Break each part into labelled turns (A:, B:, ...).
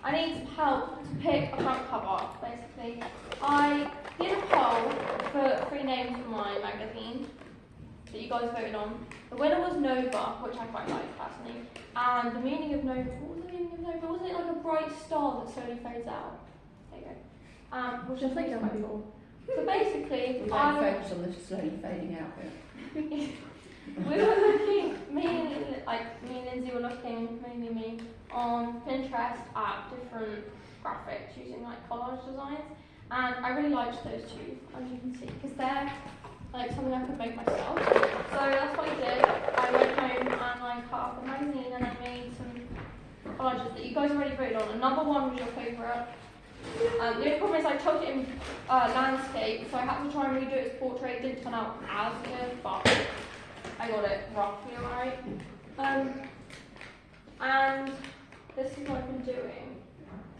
A: I need some help to pick a front cover, basically. I did a poll for 3 names for my magazine that you guys voted on. The winner was Nova, which I quite like personally. And the meaning of Nova, what was the meaning of Nova? Wasn't it like a bright star that slowly fades out? There you go. Which I think is quite cool. So basically,
B: we don't focus on the slowly fading out bit.
A: we were looking, me and Lindsay were looking, mainly me, on Pinterest at different graphics using like collage designs, and I really liked those 2, as you can see, because they're like something I could make myself. So that's what I did. I went home and I cut up a magazine and I made some collages that you guys already voted on. And number 1 was your favourite. The only problem is I took it in landscape, so I had to try and redo it as portrait. It didn't turn out as good, but I got it roughly right. And this is what I've been doing.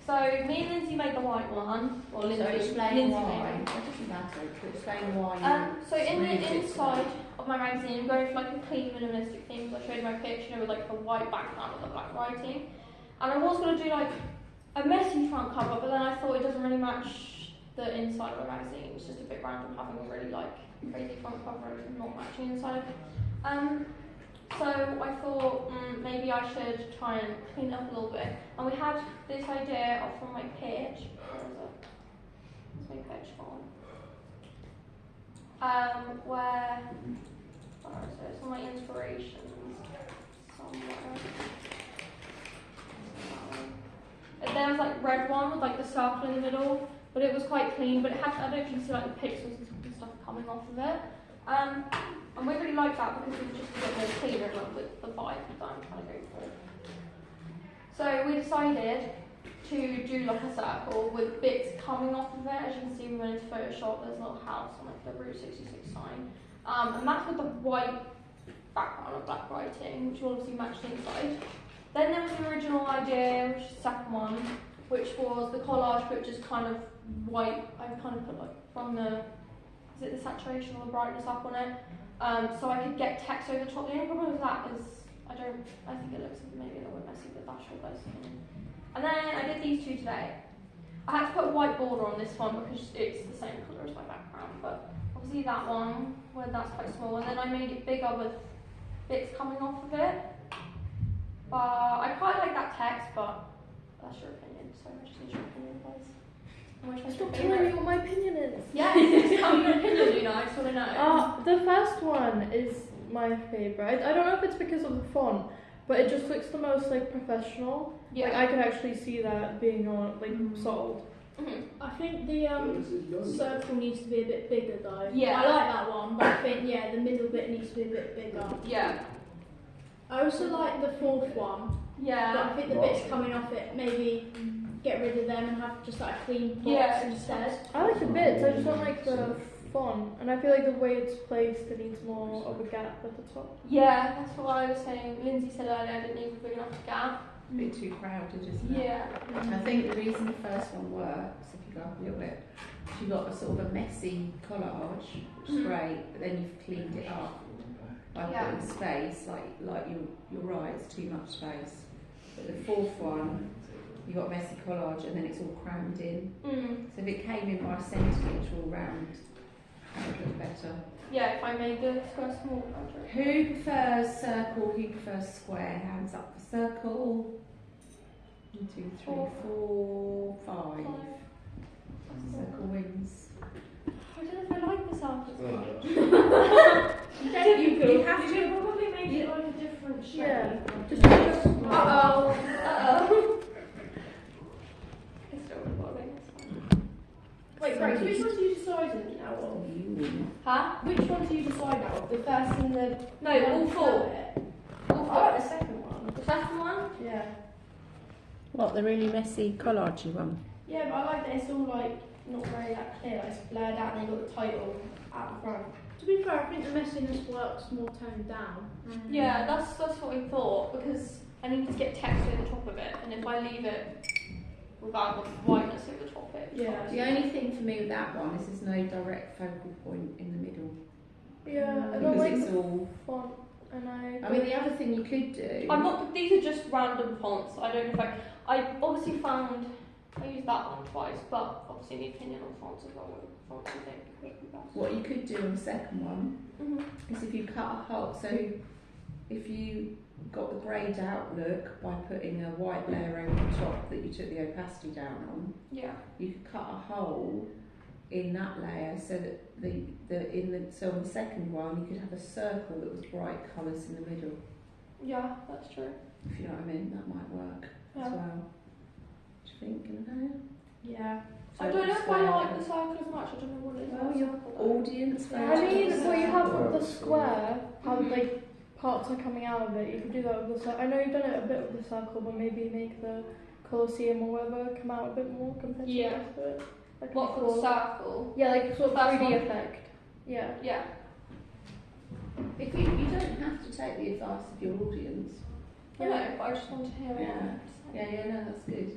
A: So me and Lindsay made the white one. Or Lindsay,
B: so explain why.
A: It
B: doesn't matter. Explain why.
A: So in the inside of my magazine, I'm going for like a clean minimalistic theme. So I showed my picture with like the white background with the black writing. And I was going to do like a messy front cover, but then I thought it doesn't really match the inside of the magazine. It's just a bit random having a really like crazy front cover and not matching inside. So I thought maybe I should try and clean it up a little bit. And we had this idea off from my pitch. Where's my pitch gone? Where is it? It's on my inspirations somewhere. There was like red one with like the circle in the middle, but it was quite clean. But it had, I don't know if you can see like the pixels and stuff coming off of it. And we really like that because it's just a bit more clearer with the vibe that I'm trying to go for. So we decided to do like a circle with bits coming off of it. As you can see, we went into Photoshop. There's a little house on like the Route 66 sign, and that's with the white background of black writing, which will obviously match the inside. Then there was the original idea, which is the second one, which was the collage, which is kind of white. I've kind of put like from the, is it the saturation or the brightness up on it, so I could get text over the top. The only problem with that is I think it looks maybe a little bit messy, but that's your guys' opinion. And then I did these 2 today. I had to put a white border on this one because it's the same colour as my background, but obviously that one, where that's quite small, and then I made it bigger with bits coming off of it. I quite like that text, but that's your opinion, so I just need your opinion, guys.
C: Stop telling me what my opinion is.
A: Yeah, just tell me your opinion, you know, I just want to know.
C: The first one is my favourite. I don't know if it's because of the font, but it just looks the most like professional.
A: Yeah.
C: Like I could actually see that being on like sold.
D: I think the circle needs to be a bit bigger though.
A: Yeah.
D: I like that one, but I think the middle bit needs to be a bit bigger.
A: Yeah.
D: I also like the 4th one.
A: Yeah.
D: But I think the bits coming off it, maybe get rid of them and have just like a clean box instead.
C: I like the bits, I just don't like the font, and I feel like the way it's placed, it needs more of a gap at the top.
A: Yeah, that's what I was saying. Lindsay said earlier I didn't need a big enough gap.
B: A bit too crowded, isn't it?
A: Yeah.
B: I think the reason the first one works, if you go up a little bit, you got a sort of a messy collage, which is great, but then you've cleaned it up by putting space, like you're right, it's too much space. But the 4th one, you got a messy collage and then it's all crammed in. So if it came in by a centimetre all round, that would look better.
A: Yeah, if I made the square small.
B: Who prefers circle? Who prefers square? Hands up for circle. 1, 2, 3, 4, 5. Circle wins.
A: I don't know if I like this answer.
B: You have to
D: probably make it like a different shape.
C: Yeah. Just
D: Wait, Grace, which one do you decide out of?
A: Huh?
D: Which one do you decide out of? The first and the...
A: No, all 4. All 4.
D: I like the second one.
A: The second one?
D: Yeah.
B: What, the really messy collagey one?
D: Yeah, but I like that it's all like not very that clear. Like, it's blurred out and they've got the title out the front. To be fair, I think the messiness works more toned down.
A: Yeah, that's what we thought, because I need to get text over the top of it, and if I leave it without the whiteness over the top of it.
D: Yeah.
B: The only thing for me with that one is there's no direct focal point in the middle.
C: Yeah, I don't
B: Because
C: like
B: it's
C: the
B: all...
C: font, and
B: I mean, the other thing you could do...
A: I'm not. These are just random fonts. I don't know if I obviously found I used that one twice, but obviously in the opinion of fonts as well. What fonts you think would be best?
B: What you could do on the second one
A: Mm-hmm.
B: is if you cut a hole, so if you got the greyed out look by putting a white layer over the top that you took the opacity down on,
A: Yeah.
B: you could cut a hole in that layer so that so on the second one you could have a circle that was bright colours in the middle.
A: Yeah, that's true.
B: If you know what I mean, that might work as
A: Yeah.
B: well. Do you think, Annabelle?
D: Yeah.
A: I don't know if I like the circle as much. I don't know what it is.
B: Well,
A: about
B: your
A: circle, though.
B: audience.
C: I mean, what you have with the square, how like parts are coming out of it, you could do that with the circle. I know you've done it a bit with the circle, but maybe make the Colosseum or whatever come out a bit more compared to the
A: Yeah.
C: rest of it. That could
A: What
C: be
A: for the circle?
C: Yeah, like sort of
A: First
C: 3D
A: one?
C: effect. Yeah.
A: Yeah.
B: If you don't have to take the advice of your audience.
A: I know, but I just want to hear
B: Yeah.
A: it.
B: No, that's good. It's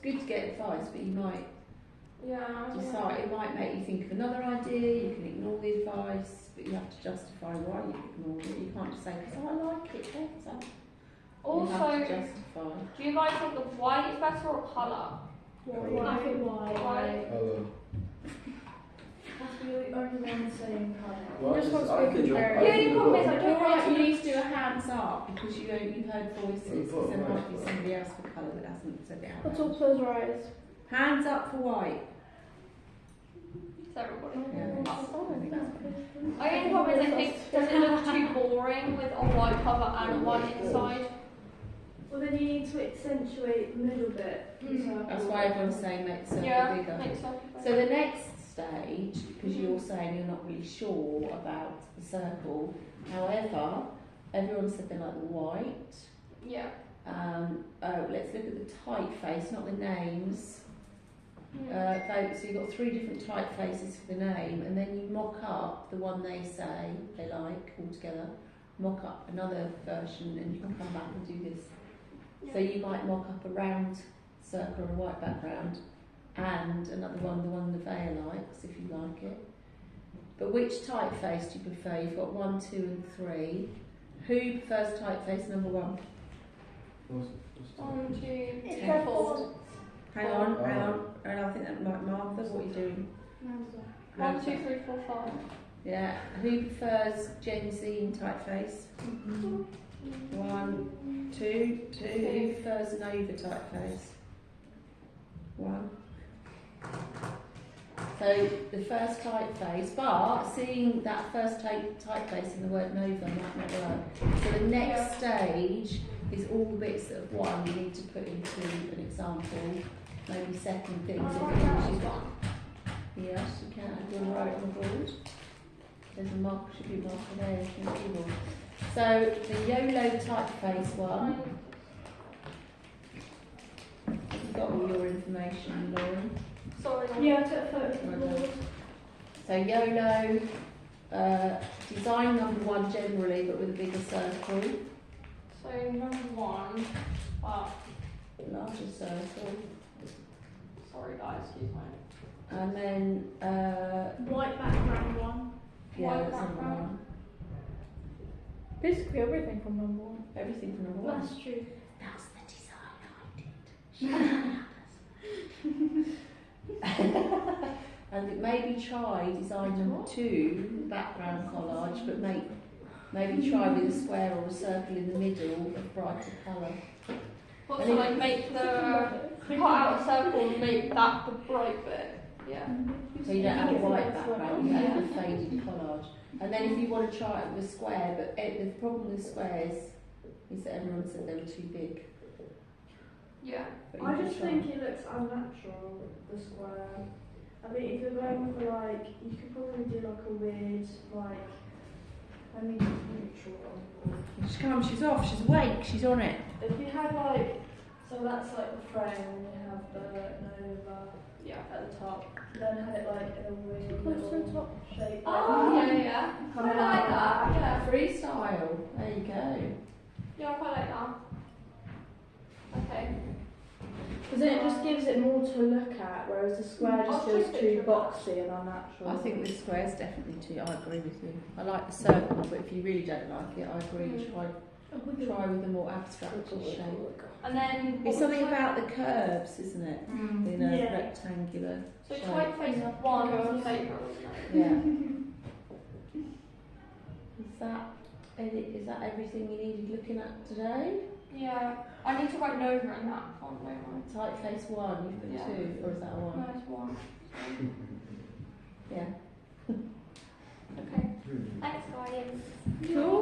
B: good to get advice, but you might
A: Yeah. I don't know.
B: decide, it might make you think of another idea, you can ignore the advice, but you have to justify why you ignored it. You can't just say, because I like it better. You have
A: Also,
B: to justify.
A: do you guys think the white is better or colour?
D: I think
A: White.
D: That's the only one saying colour.
C: Well, just wants to be comparing.
A: The only problem is I
B: You're
A: don't
B: right,
A: want
B: you
A: to.
B: need to do a hands up because you heard voices, because there might be somebody else for colour that hasn't said it out
C: Let's
B: loud.
C: all close our eyes.
B: Hands up for white.
A: It's everybody.
B: Yeah.
A: My only problem is I think does it look too boring with a white cover and a white inside?
D: Well, then you need to accentuate the middle bit.
B: That's why everyone's saying make the circle
A: Yeah,
B: bigger.
A: makes sense.
B: So the next stage, because you're saying you're not really sure about the circle, however, everyone said they like the white.
A: Yeah.
B: Let's look at the typeface, not the names.
A: Mm.
B: So you've got 3 different typefaces for the name, and then you mock up the one they say they like altogether, mock up another version, and you can come back and do this. So you might mock up a round circle on a white background, and another one, the one Nevaeh likes, if you like it. But which typeface do you prefer? You've got 1, 2 and 3. Who prefers typeface number 1?
A: 1, 2,
B: Yeah.
A: 4.
B: Hang on, and I think that might Martha, what are you doing?
A: 1, 2, 3, 4, 5.
B: Yeah, who prefers Gen Z in typeface? 1, 2, 2. Who prefers Nova typeface? 1. So the first typeface, but seeing that first typeface in the word Nova might not work. So the next stage is all the bits that have won you need to put into an example, maybe second things. Yes, you can. You're right on the board. There's a mark, should be a marker there if you're keyboard. So the YOLO typeface one. Have you got all your information, Lauren?
A: Sorry.
D: Yeah, I took a photo of the
B: Well
D: board.
B: So YOLO, design number 1 generally, but with a bigger circle,
A: So number 1.
B: larger circle,
A: Sorry guys, excuse me.
B: and then
D: White background one.
B: yeah,
A: White
B: that's number
A: background.
B: 1.
C: Basically everything from number 1.
B: Everything from number 1.
D: That's true.
B: That's the design I did. And maybe try design number 2, background collage, but maybe try with a square or a circle in the middle of brighter colour.
A: What,
B: And
A: so
B: then-
A: like make the cut out a circle and make that the bright bit. Yeah.
B: So you don't have a white background, you have a faded collage. And then if you want to try it with a square, but the problem with squares is that everyone said they were too big.
A: Yeah.
B: But you
D: I
B: can
D: just
B: try.
D: think it looks unnatural, the square. I mean, if you're going for like, you could probably do like a weird, like, I mean, neutral.
B: She's off, she's awake, she's on it.
D: If you had like, so that's like the frame, and you have the Nova
A: Yeah.
D: at the top, then have it like in a weird
C: Close to the
D: little
C: top.
D: shape.
A: Oh,
D: like,
A: yeah, yeah. I
D: Coming
A: like
D: out
A: that. Yeah.
B: Freestyle, there you go.
A: Yeah, I quite like that. Okay.
D: Because then it just gives it more to look at, whereas the square
A: I'll
D: just feels
A: take a
D: too
A: picture of
D: boxy and unnatural.
B: I think the square's definitely too, I agree with you. I like the circle, but if you really don't like it, I agree,
A: Mm.
B: try Try with a more abstract shape.
A: And then
B: It's something about the curves, isn't it? In a
D: Yeah.
B: rectangular
A: So
B: shape.
A: typeface
C: Yeah.
A: 1 was
C: Curves.
A: my favourite, wasn't it?
B: Yeah. Is that everything you needed looking at today?
A: Yeah. I need to write Nova in that font, don't
B: Typeface 1, you've
A: Yeah.
B: got 2, or is that a
A: I?
B: 1?
A: No, it's 1.
B: Yeah.
A: Okay. Thanks, guys.
C: Cool.